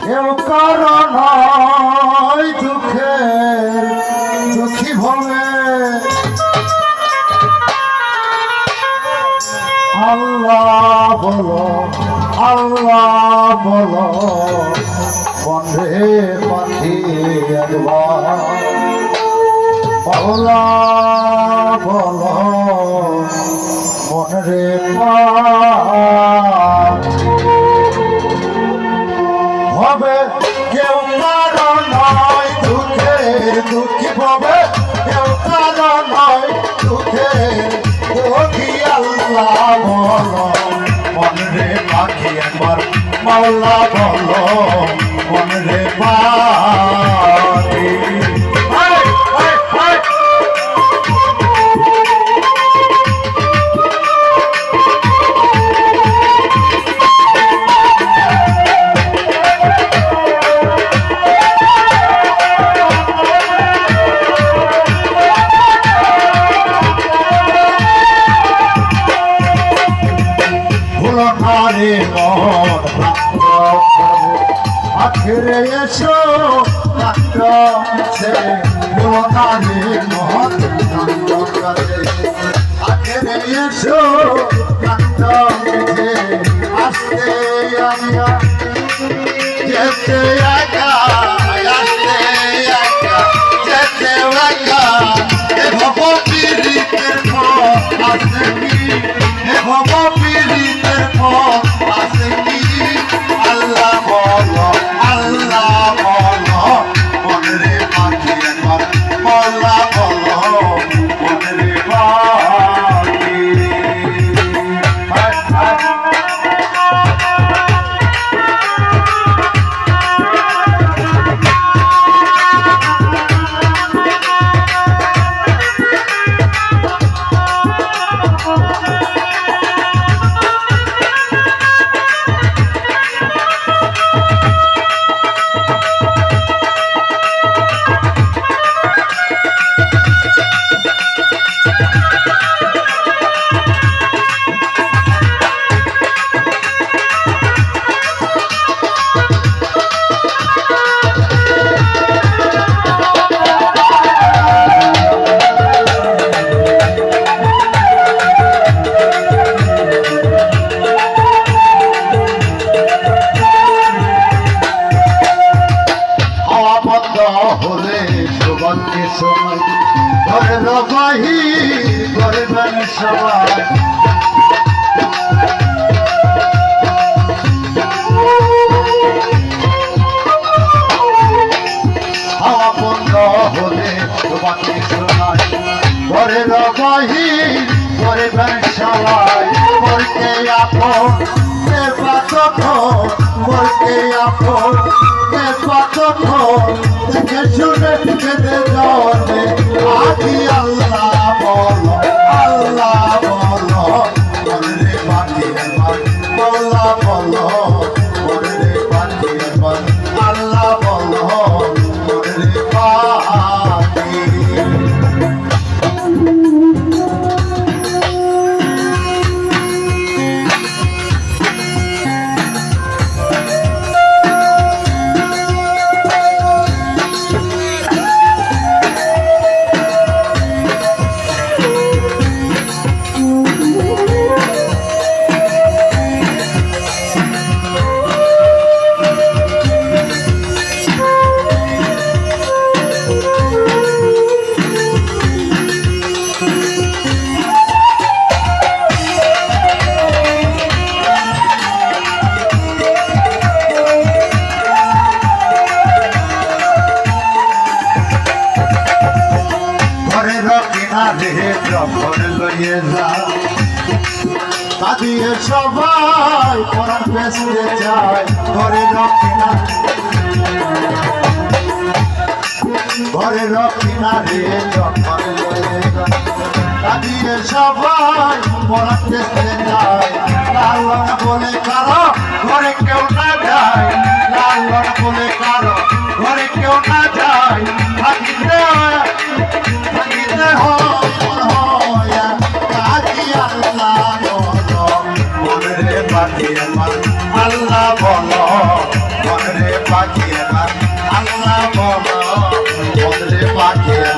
কেউ কারণ দুঃখের দুঃখী ভবে আল্লাহ বলো বন্ধে পাখি একবার আল্লাহ বলো মনরে হবে কেউ কারণ নয় দুঃখের দুঃখী হবে কেউ কারণ নয় দুঃখের দুঃখী আল্লাহ বলো মনরে পাখি একবার মাওলা বলো মনরে পাখি আরে মন আখেরে এসো কাছে আরে মন আখেরে এসো কাছে আসতে আমিয়া যেতে একা আসতে একা যেতে একা এ ভব পীড়িতের পথ আসতে কি এ ভব পীড়িতের পথ আসতে কি আল্লাহ বলো মনরে পাখি একবার আল্লাহ বলো মনরে পাখি হলে সবাইকে সময় ঘরে রবাহি ঘরে বানি সবাই হাওয়া বন্ধ হলে সবাইকে সময় ঘরে রবাহি ঘরে বানি সবাই বলতে আপন বলতে আপন দেখে শুনে কেঁদে জলে আদি আল্লাহ বলো মনরে পাখি একবার আল্লাহ বলো মনরে পাখি একবার আল্লাহ বলো মনরে পাখি যখন লইয়ে যা কাঁদিয়ে সবাই পরাণ বেসতে যায় ঘরে রক্ষিনা রে যখন লইয়ে যা কাঁদিয়ে সবাই পরাণ বেসতে যায় লালন বলে কারো ঘরে কেউ না যায় লালন বলে কারো ঘরে কেউ না যায় থাকিতে আল্লাহ বলো মনরে পাখিয়ে আল্লাহ বলো বদলে পাখিয়ে